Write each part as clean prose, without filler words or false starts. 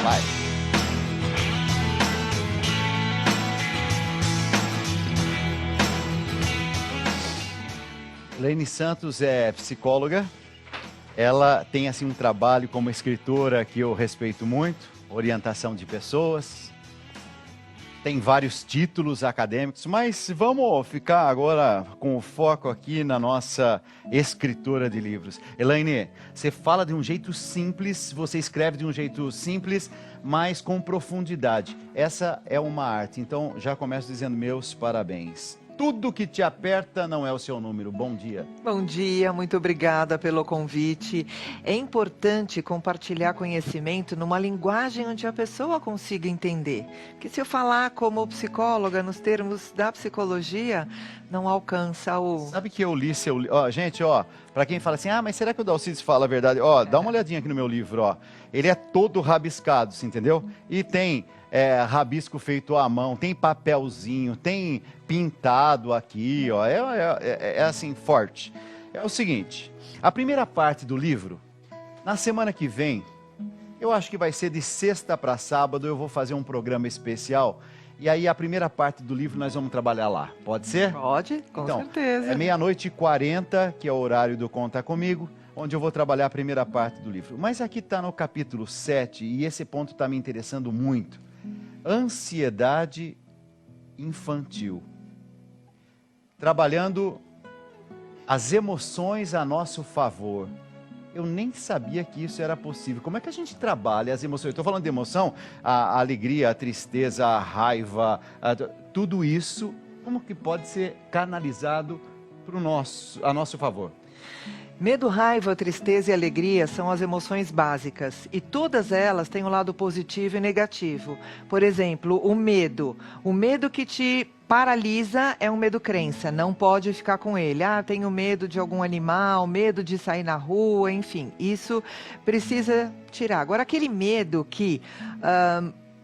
Vai. Elaine Santos é psicóloga. Ela tem assim um trabalho como escritora que eu respeito muito, orientação de pessoas. Tem vários títulos acadêmicos, mas vamos ficar agora com o foco aqui na nossa escritora de livros. Elaine, você fala de um jeito simples, você escreve de um jeito simples, mas com profundidade. Essa é uma arte, então já começo dizendo meus parabéns. Tudo que te aperta não é o seu número. Bom dia. Bom dia, muito obrigada pelo convite. É importante compartilhar conhecimento numa linguagem onde a pessoa consiga entender. Porque se eu falar como psicóloga, nos termos da psicologia, não alcança o... Sabe que eu li seu livro? Gente, para quem fala assim, mas será que o Dalcides fala a verdade? Dá uma olhadinha aqui no meu livro, Ele é todo rabiscado, você entendeu? E tem... rabisco feito à mão, tem papelzinho, tem pintado aqui, é assim, forte. É o seguinte, a primeira parte do livro, na semana que vem, eu acho que vai ser de sexta para sábado, eu vou fazer um programa especial, e aí a primeira parte do livro nós vamos trabalhar lá, pode ser? Pode, com certeza. É 00:40, que é o horário do Conta Comigo, onde eu vou trabalhar a primeira parte do livro. Mas aqui está no capítulo 7, e esse ponto está me interessando muito. Ansiedade infantil. Trabalhando as emoções a nosso favor. Eu nem sabia que isso era possível. Como é que a gente trabalha as emoções? Eu estou falando de emoção, a alegria, a tristeza, a raiva, tudo isso, como que pode ser canalizado a nosso favor? Medo, raiva, tristeza e alegria são as emoções básicas e todas elas têm um lado positivo e negativo. Por exemplo, o medo que te paralisa é um medo crença, não pode ficar com ele. Tenho medo de algum animal, medo de sair na rua, enfim, isso precisa tirar. Agora, aquele medo que...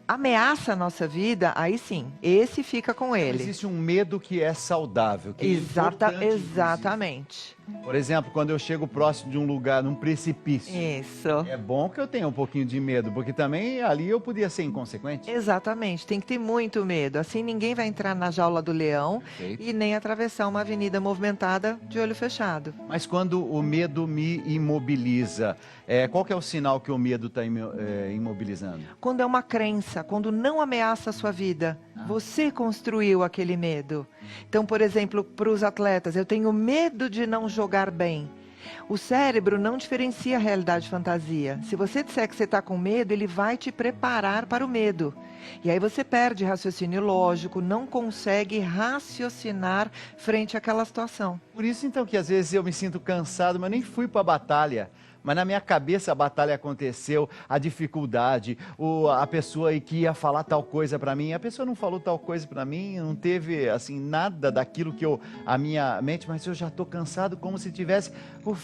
ameaça a nossa vida, aí sim, esse fica com ele. Existe um medo que é saudável, que é importante, exatamente. Por exemplo, quando eu chego próximo de um lugar, num precipício. Isso. É bom que eu tenha um pouquinho de medo, porque também ali eu podia ser inconsequente. Exatamente, tem que ter muito medo. Assim ninguém vai entrar na jaula do leão. Perfeito. E nem atravessar uma avenida movimentada de olho fechado. Mas quando o medo me imobiliza, qual que é o sinal que o medo está imobilizando? Quando é uma crença, quando não ameaça a sua vida. Você construiu aquele medo. Então, por exemplo, para os atletas, eu tenho medo de não jogar bem. O cérebro não diferencia realidade e fantasia. Se você disser que você está com medo, ele vai te preparar para o medo. E aí você perde raciocínio lógico, não consegue raciocinar frente àquela situação. Por isso, então, que às vezes eu me sinto cansado, mas nem fui para a batalha. Mas na minha cabeça a batalha aconteceu, a dificuldade, a pessoa que ia falar tal coisa para mim, a pessoa não falou tal coisa para mim, não teve assim nada daquilo que a minha mente, mas eu já estou cansado como se tivesse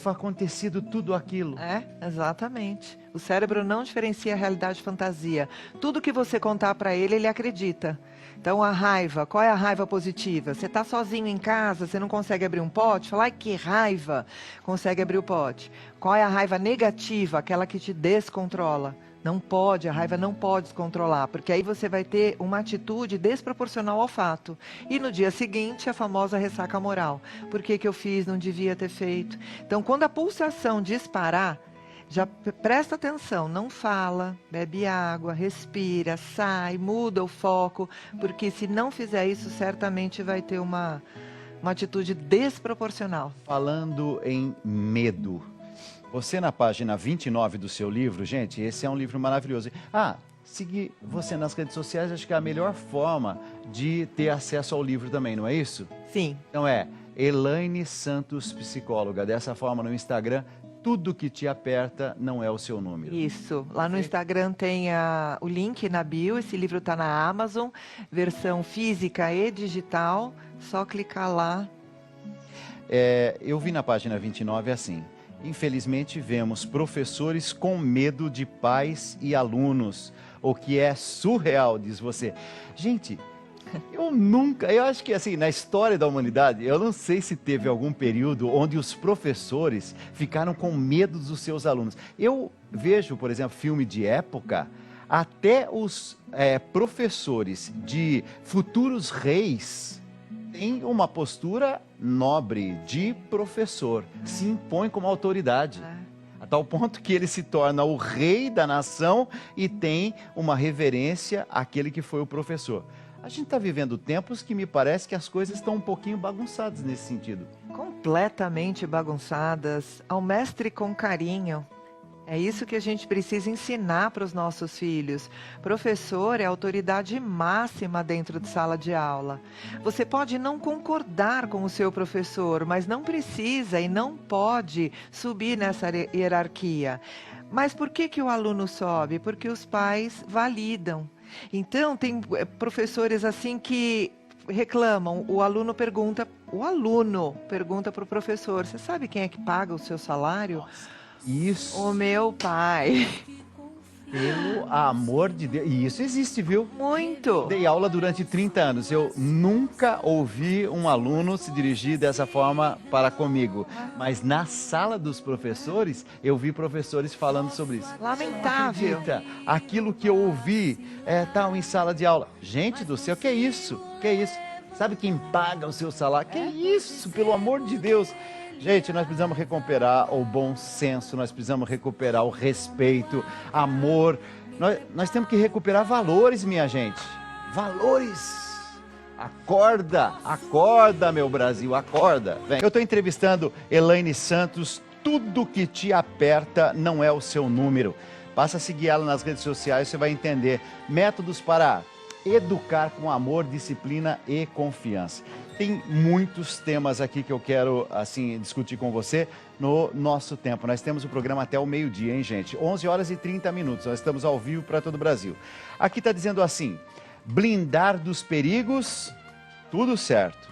acontecido tudo aquilo. Exatamente. O cérebro não diferencia realidade e fantasia. Tudo que você contar para ele, ele acredita. Então a raiva, qual é a raiva positiva? Você está sozinho em casa, você não consegue abrir um pote? Fala, ai que raiva, consegue abrir o pote. Qual é a raiva negativa? Aquela que te descontrola. Não pode, a raiva não pode descontrolar, porque aí você vai ter uma atitude desproporcional ao fato. E no dia seguinte, a famosa ressaca moral. Por que eu fiz, não devia ter feito? Então quando a pulsação disparar, já presta atenção, não fala, bebe água, respira, sai, muda o foco, porque se não fizer isso, certamente vai ter uma atitude desproporcional. Falando em medo, você na página 29 do seu livro, gente, esse é um livro maravilhoso. Seguir você nas redes sociais, acho que é a melhor forma de ter acesso ao livro também, não é isso? Sim. Então Elaine Santos Psicóloga, dessa forma no Instagram. Tudo que te aperta não é o seu número. Isso. Lá no Instagram tem o link na bio. Esse livro está na Amazon, versão física e digital. Só clicar lá. Eu vi na página 29 assim. Infelizmente vemos professores com medo de pais e alunos. O que é surreal, diz você. Gente... eu acho que assim, na história da humanidade, eu não sei se teve algum período onde os professores ficaram com medo dos seus alunos. Eu vejo, por exemplo, filme de época, Até os professores de futuros reis têm uma postura nobre de professor, se impõe como autoridade. A tal ponto que ele se torna o rei da nação e tem uma reverência àquele que foi o professor. A gente está vivendo tempos que me parece que as coisas estão um pouquinho bagunçadas nesse sentido. Completamente bagunçadas, ao mestre com carinho. É isso que a gente precisa ensinar para os nossos filhos. Professor é a autoridade máxima dentro de sala de aula. Você pode não concordar com o seu professor, mas não precisa e não pode subir nessa hierarquia. Mas por que que o aluno sobe? Porque os pais validam. Então, tem professores assim que reclamam, o aluno pergunta para o professor, você sabe quem é que paga o seu salário? Isso. O meu pai. Pelo amor de Deus. E isso existe, viu? Muito. Dei aula durante 30 anos. Eu nunca ouvi um aluno se dirigir dessa forma para comigo. Mas na sala dos professores, eu vi professores falando sobre isso. Lamentável. Acredita, aquilo que eu ouvi tal em sala de aula. Gente do céu, que é isso? Que é isso? Sabe quem paga o seu salário? Que é isso, pelo amor de Deus? Gente, nós precisamos recuperar o bom senso, nós precisamos recuperar o respeito, amor. Nós temos que recuperar valores, minha gente. Valores. Acorda, acorda, meu Brasil, acorda. Vem. Eu estou entrevistando Elaine Santos. Tudo que te aperta não é o seu número. Passa a seguir ela nas redes sociais, você vai entender. Métodos para educar com amor, disciplina e confiança. Tem muitos temas aqui que eu quero, assim, discutir com você no nosso tempo. Nós temos o programa até o meio-dia, hein, gente? 11 horas e 30 minutos. Nós estamos ao vivo para todo o Brasil. Aqui está dizendo assim, blindar dos perigos, tudo certo.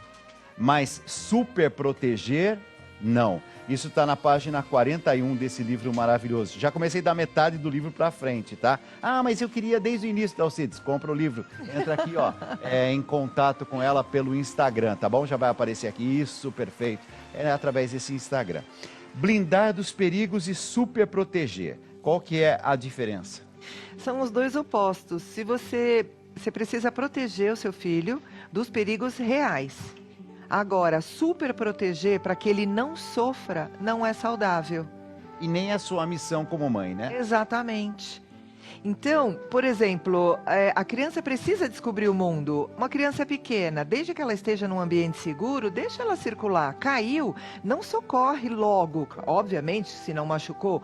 Mas super proteger, não. Isso está na página 41 desse livro maravilhoso. Já comecei da metade do livro para frente, tá? Ah, mas eu queria desde o início, Dalcides, compra o livro. Entra aqui, ó, em contato com ela pelo Instagram, tá bom? Já vai aparecer aqui, isso, perfeito. É através desse Instagram. Blindar dos perigos e super proteger. Qual que é a diferença? São os dois opostos. Se você precisa proteger o seu filho dos perigos reais. Agora, super proteger para que ele não sofra não é saudável. E nem a sua missão como mãe, né? Exatamente. Então, por exemplo, a criança precisa descobrir o mundo. Uma criança pequena, desde que ela esteja num ambiente seguro, deixa ela circular. Caiu, não socorre logo, obviamente, se não machucou.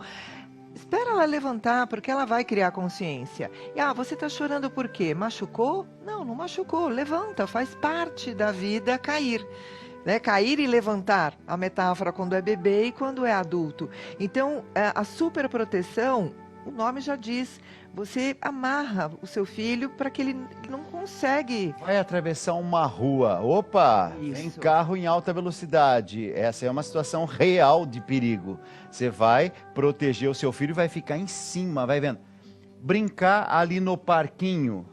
Espera ela levantar, porque ela vai criar consciência. E, você está chorando por quê? Machucou? Não, não machucou. Levanta, faz parte da vida cair. Né? Cair e levantar, a metáfora quando é bebê e quando é adulto. Então, a superproteção, o nome já diz, você amarra o seu filho para que ele não consegue. Vai atravessar uma rua, opa, tem carro em alta velocidade. Essa é uma situação real de perigo. Você vai proteger o seu filho e vai ficar em cima, vai vendo. Brincar ali no parquinho.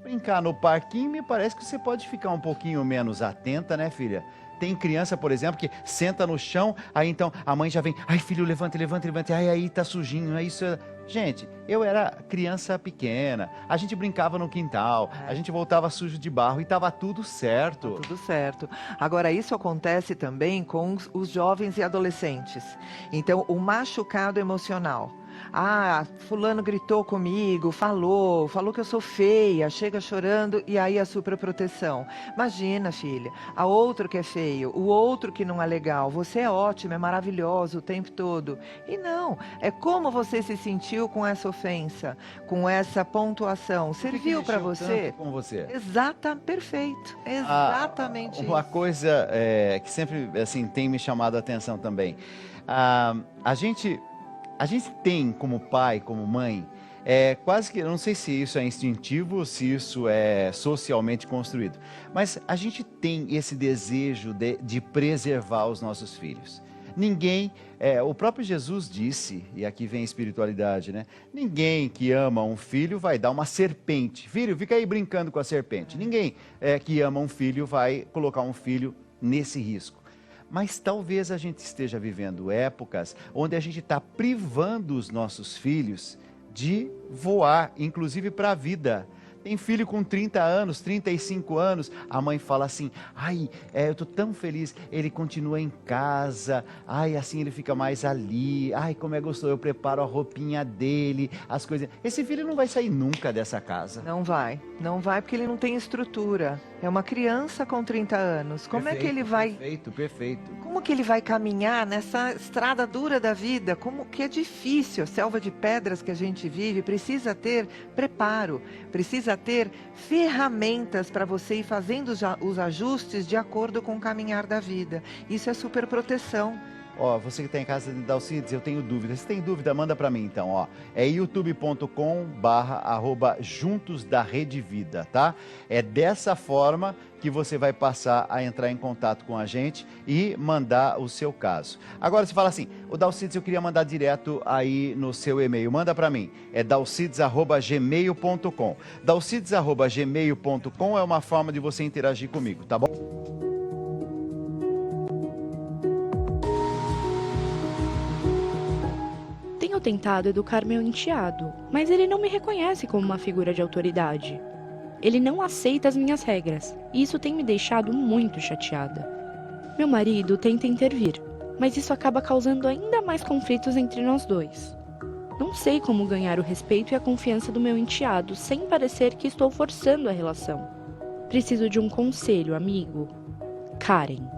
Brincar no parquinho, me parece que você pode ficar um pouquinho menos atenta, né, filha? Tem criança, por exemplo, que senta no chão, aí então a mãe já vem, ai filho, levanta, levanta, levanta, ai aí tá sujinho, é isso. Gente, eu era criança pequena, a gente brincava no quintal, a gente voltava sujo de barro e tava tudo certo. Tá tudo certo. Agora, isso acontece também com os jovens e adolescentes. Então, o machucado emocional. Fulano gritou comigo, falou que eu sou feia, chega chorando e aí a superproteção. Imagina, filha, a outro que é feio, o outro que não é legal, você é ótimo, é maravilhoso o tempo todo. E não, é como você se sentiu com essa ofensa, com essa pontuação. Serviu para você? Com você? Perfeito, exatamente isso. Uma coisa que sempre assim, tem me chamado a atenção também. A gente tem como pai, como mãe, quase que, eu não sei se isso é instintivo ou se isso é socialmente construído, mas a gente tem esse desejo de preservar os nossos filhos. Ninguém, o próprio Jesus disse, e aqui vem a espiritualidade, né? Ninguém que ama um filho vai dar uma serpente. Filho, fica aí brincando com a serpente. Ninguém que ama um filho vai colocar um filho nesse risco. Mas talvez a gente esteja vivendo épocas onde a gente está privando os nossos filhos de voar, inclusive para a vida. Tem filho com 30 anos, 35 anos, a mãe fala assim, ai, eu tô tão feliz, ele continua em casa, ai, assim ele fica mais ali, ai, como é gostoso, eu preparo a roupinha dele, as coisas. Esse filho não vai sair nunca dessa casa. Não vai porque ele não tem estrutura. É uma criança com 30 anos. Como é que ele vai... Perfeito. Como que ele vai caminhar nessa estrada dura da vida? Como que é difícil, a selva de pedras que a gente vive, precisa ter preparo, precisa ter ferramentas para você ir fazendo os ajustes de acordo com o caminhar da vida. Isso é super proteção. Ó, você que está em casa de Dalcides, eu tenho dúvida. Se tem dúvida, manda para mim então, ó. É youtube.com/juntos da Rede Vida, tá? É dessa forma que você vai passar a entrar em contato com a gente e mandar o seu caso. Agora você fala assim, o Dalcides eu queria mandar direto aí no seu e-mail, manda para mim. É dalcides@gmail.com. dalcides@gmail.com é uma forma de você interagir comigo, tá bom? Tenho tentado educar meu enteado, mas ele não me reconhece como uma figura de autoridade. Ele não aceita as minhas regras, e isso tem me deixado muito chateada. Meu marido tenta intervir, mas isso acaba causando ainda mais conflitos entre nós dois. Não sei como ganhar o respeito e a confiança do meu enteado sem parecer que estou forçando a relação. Preciso de um conselho, amigo. Karen.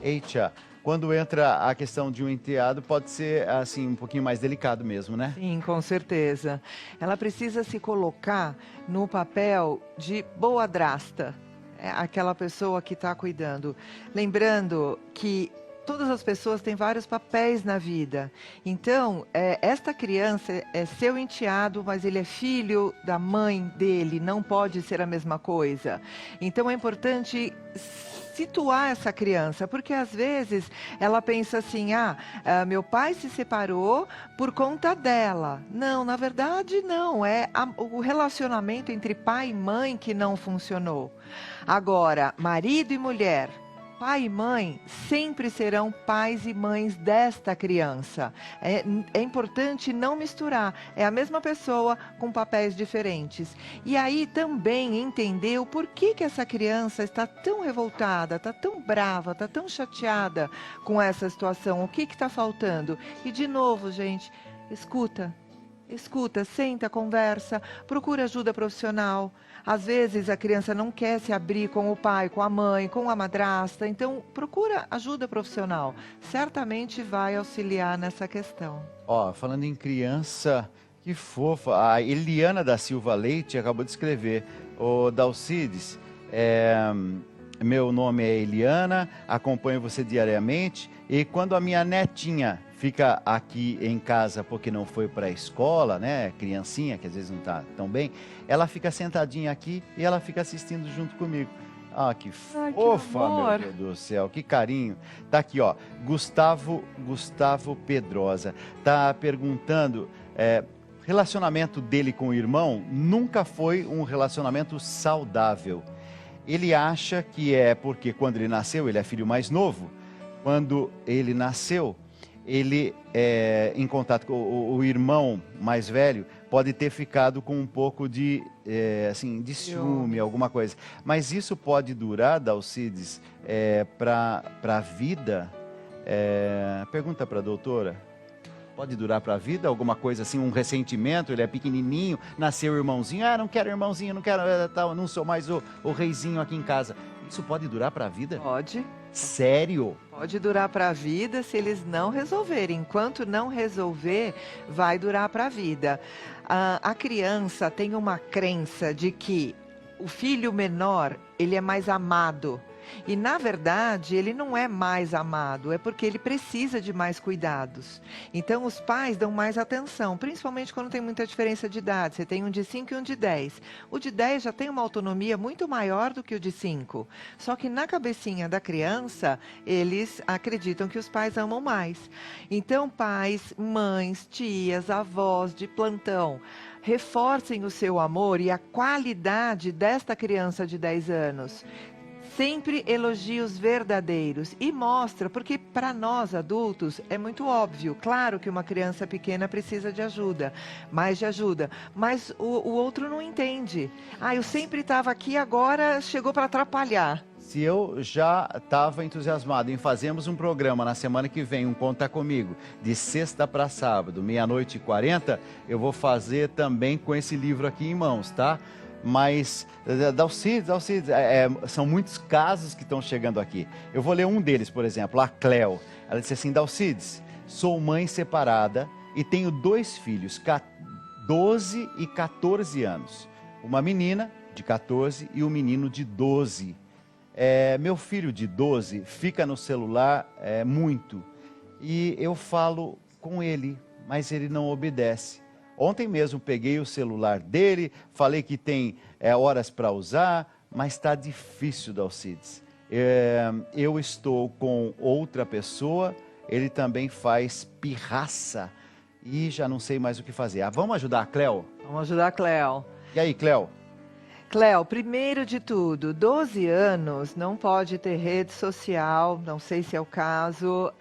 Eita, quando entra a questão de um enteado, pode ser assim um pouquinho mais delicado mesmo, né? Sim, com certeza. Ela precisa se colocar no papel de boadrasta, aquela pessoa que está cuidando. Lembrando que todas as pessoas têm vários papéis na vida. Então, esta criança é seu enteado, mas ele é filho da mãe dele, não pode ser a mesma coisa. Então, é importante situar essa criança, porque às vezes ela pensa assim, meu pai se separou por conta dela. Não, na verdade não, o relacionamento entre pai e mãe que não funcionou. Agora, marido e mulher, pai e mãe sempre serão pais e mães desta criança. É importante não misturar. É a mesma pessoa com papéis diferentes. E aí também entender o porquê que essa criança está tão revoltada, está tão brava, está tão chateada com essa situação. O que está faltando? E de novo, gente, escuta. Escuta, senta, conversa, procura ajuda profissional. Às vezes a criança não quer se abrir com o pai, com a mãe, com a madrasta, então procura ajuda profissional. Certamente vai auxiliar nessa questão. Ó, falando em criança, que fofa, a Eliana da Silva Leite acabou de escrever, ô Dalcides, meu nome é Eliana, acompanho você diariamente e quando a minha netinha fica aqui em casa porque não foi para a escola, né, criancinha, que às vezes não está tão bem, ela fica sentadinha aqui e ela fica assistindo junto comigo. Ah, que fofa, meu Deus do céu, que carinho. Tá aqui, ó, Gustavo Pedrosa, tá perguntando, relacionamento dele com o irmão nunca foi um relacionamento saudável. Ele acha que é porque quando ele nasceu, ele é filho mais novo, quando ele nasceu, ele, em contato com o irmão mais velho, pode ter ficado com um pouco de, de ciúme, alguma coisa. Mas isso pode durar, Dalcides, para a vida? Pergunta para a doutora. Pode durar para a vida? Alguma coisa assim, um ressentimento, ele é pequenininho, nasceu o irmãozinho, não quero irmãozinho, não quero, não sou mais o reizinho aqui em casa. Isso pode durar para a vida? Pode. Sério? Pode durar para a vida se eles não resolverem. Enquanto não resolver, vai durar para a vida. A criança tem uma crença de que o filho menor, ele é mais amado. E, na verdade, ele não é mais amado, é porque ele precisa de mais cuidados. Então, os pais dão mais atenção, principalmente quando tem muita diferença de idade. Você tem um de 5 e um de 10. O de 10 já tem uma autonomia muito maior do que o de 5. Só que na cabecinha da criança, eles acreditam que os pais amam mais. Então, pais, mães, tias, avós de plantão, reforcem o seu amor e a qualidade desta criança de 10 anos. Sempre elogios verdadeiros e mostra, porque para nós adultos é muito óbvio, claro que uma criança pequena precisa de ajuda, mais de ajuda, mas o outro não entende. Ah, eu sempre estava aqui, agora chegou para atrapalhar. Se eu já estava entusiasmado em fazermos um programa na semana que vem, um Conta Comigo, de sexta para sábado, 00:40, eu vou fazer também com esse livro aqui em mãos, tá? Mas, Dalcides, são muitos casos que estão chegando aqui. Eu vou ler um deles, por exemplo, a Cleo. Ela disse assim: Dalcides, sou mãe separada e tenho 2 filhos, 12 e 14 anos. Uma menina de 14 e um menino de 12. Meu filho de 12 fica no celular muito e eu falo com ele, mas ele não obedece. Ontem mesmo peguei o celular dele, falei que tem horas para usar, mas está difícil, Dalcides. Eu estou com outra pessoa, ele também faz pirraça e já não sei mais o que fazer. Vamos ajudar a Cleo? Vamos ajudar a Cleo. E aí, Cleo? Cleo, primeiro de tudo, 12 anos não pode ter rede social, não sei se é o caso,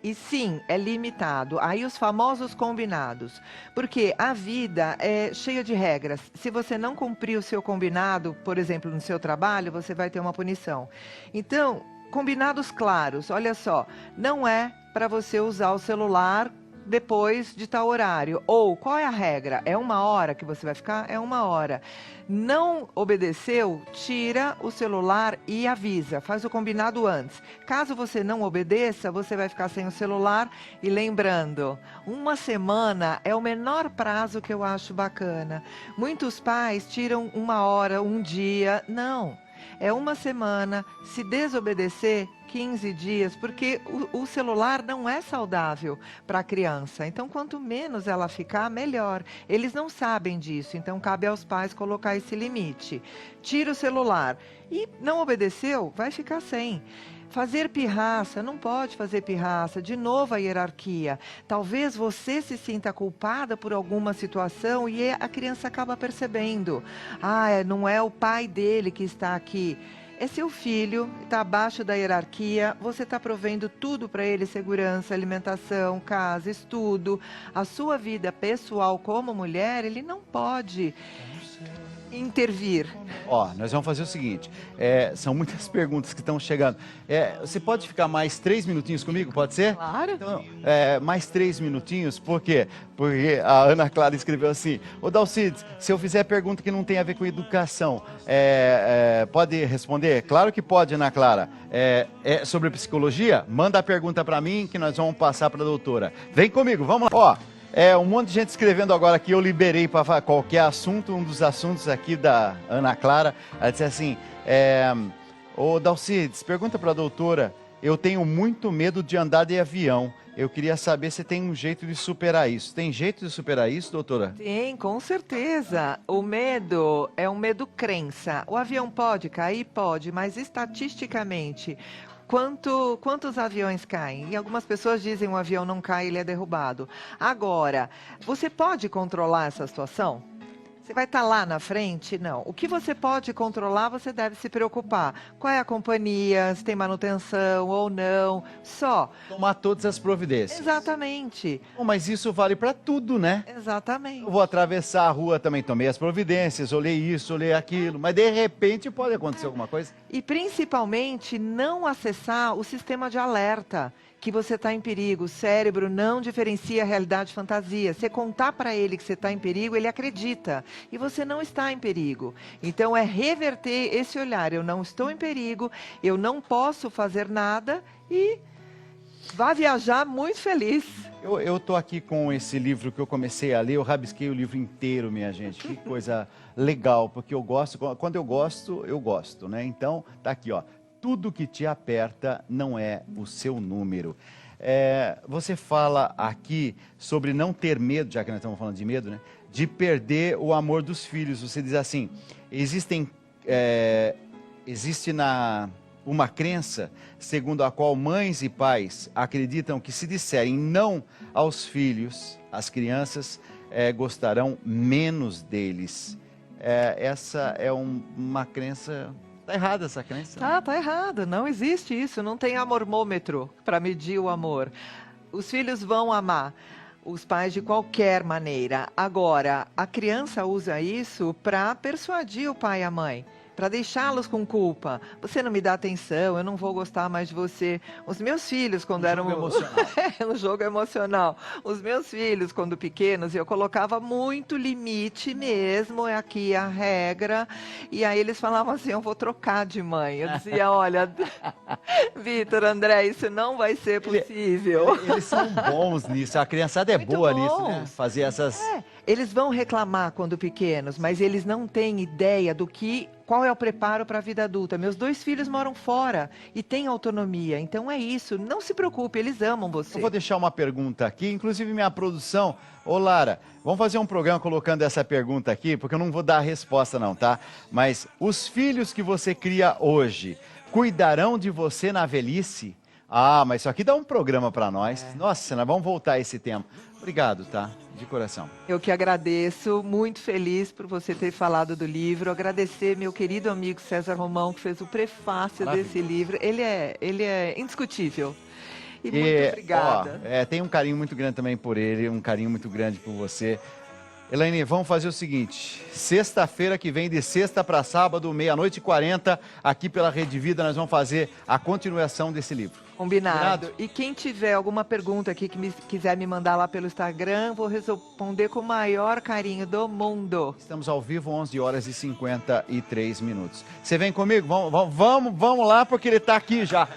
e sim, é limitado. Aí os famosos combinados, porque a vida é cheia de regras. Se você não cumprir o seu combinado, por exemplo, no seu trabalho, você vai ter uma punição. Então, combinados claros, olha só, não é para você usar o celular depois de tal horário. Ou, qual é a regra? É 1 hora que você vai ficar? É 1 hora. Não obedeceu? Tira o celular e avisa. Faz o combinado antes. Caso você não obedeça, você vai ficar sem o celular. E lembrando, 1 semana é o menor prazo que eu acho bacana. Muitos pais tiram 1 hora, 1 dia. Não. É 1 semana, se desobedecer, 15 dias, porque o celular não é saudável para a criança. Então, quanto menos ela ficar, melhor. Eles não sabem disso, então cabe aos pais colocar esse limite. Tira o celular. E não obedeceu, vai ficar sem. Fazer pirraça, não pode fazer pirraça. De novo a hierarquia. Talvez você se sinta culpada por alguma situação e a criança acaba percebendo. Ah, não é o pai dele que está aqui. É seu filho, está abaixo da hierarquia, você está provendo tudo para ele, segurança, alimentação, casa, estudo. A sua vida pessoal como mulher, ele não pode intervir. Nós vamos fazer o seguinte, são muitas perguntas que estão chegando. Você pode ficar mais 3 minutinhos comigo, pode ser? Claro. Então, mais 3 minutinhos, por quê? Porque a Ana Clara escreveu assim: ô Dalcides, se eu fizer pergunta que não tem a ver com educação, pode responder? Claro que pode, Ana Clara. É sobre psicologia? Manda a pergunta para mim que nós vamos passar para a doutora. Vem comigo, vamos lá. Um monte de gente escrevendo agora que eu liberei para qualquer assunto. Um dos assuntos aqui da Ana Clara, ela disse assim: ô Dalcides, pergunta para a doutora, eu tenho muito medo de andar de avião. Eu queria saber se tem um jeito de superar isso. Tem jeito de superar isso, doutora? Tem, com certeza. O medo é um medo crença. O avião pode cair? Pode, mas estatisticamente, quantos aviões caem? E algumas pessoas dizem que um avião não cai, ele é derrubado. Agora, você pode controlar essa situação? Você vai estar lá na frente? Não. O que você pode controlar, você deve se preocupar. Qual é a companhia, se tem manutenção ou não. Só. Tomar todas as providências. Exatamente. Mas isso vale para tudo, né? Exatamente. Eu vou atravessar a rua, também tomei as providências, olhei isso, olhei aquilo. Mas de repente pode acontecer alguma coisa. E principalmente não acessar o sistema de alerta que você está em perigo. O cérebro não diferencia realidade e fantasia. Você contar para ele que você está em perigo, ele acredita. E você não está em perigo. Então é reverter esse olhar. Eu não estou em perigo, eu não posso fazer nada e vá viajar muito feliz. Eu estou aqui com esse livro que eu comecei a ler, eu rabisquei o livro inteiro, minha gente. Que coisa legal, porque eu gosto, quando eu gosto, né? Então, tá aqui, ó. Tudo que te aperta não é o seu número. Você fala aqui sobre não ter medo, já que nós estamos falando de medo, né? De perder o amor dos filhos. Você diz assim, existe uma crença segundo a qual mães e pais acreditam que se disserem não aos filhos, as crianças gostarão menos deles. Essa é uma crença Tá errada essa crença. Tá errado. Não existe isso. Não tem amormômetro para medir o amor. Os filhos vão amar os pais de qualquer maneira. Agora, a criança usa isso para persuadir o pai e a mãe, para deixá-los com culpa. Você não me dá atenção, eu não vou gostar mais de você. Os meus filhos, quando eram... jogo emocional. Um jogo emocional. Os meus filhos, quando pequenos, eu colocava muito limite mesmo, é aqui a regra. E aí eles falavam assim, eu vou trocar de mãe. Eu dizia, olha, Vitor, André, isso não vai ser possível. Eles são bons nisso, a criançada é Muito boa nisso, né? bons. Fazer essas... Eles vão reclamar quando pequenos, mas eles não têm ideia qual é o preparo para a vida adulta. Meus 2 filhos moram fora e têm autonomia, então é isso. Não se preocupe, eles amam você. Eu vou deixar uma pergunta aqui, inclusive minha produção. Ô Lara, vamos fazer um programa colocando essa pergunta aqui, porque eu não vou dar a resposta não, tá? Mas os filhos que você cria hoje, cuidarão de você na velhice? Ah, mas isso aqui dá um programa para nós. Nossa, nós vamos voltar a esse tema. Obrigado, tá? De coração. Eu que agradeço, muito feliz por você ter falado do livro. Agradecer meu querido amigo César Romão, que fez o prefácio desse livro. Ele é indiscutível. E muito obrigada. Ó, tem um carinho muito grande também por ele, um carinho muito grande por você. Elaine, vamos fazer o seguinte, sexta-feira que vem, de sexta para sábado, 00:40, aqui pela Rede Vida, nós vamos fazer a continuação desse livro. Combinado. E quem tiver alguma pergunta aqui quiser me mandar lá pelo Instagram, vou responder com o maior carinho do mundo. Estamos ao vivo, 11h53. Você vem comigo? Vamos lá, porque ele está aqui já.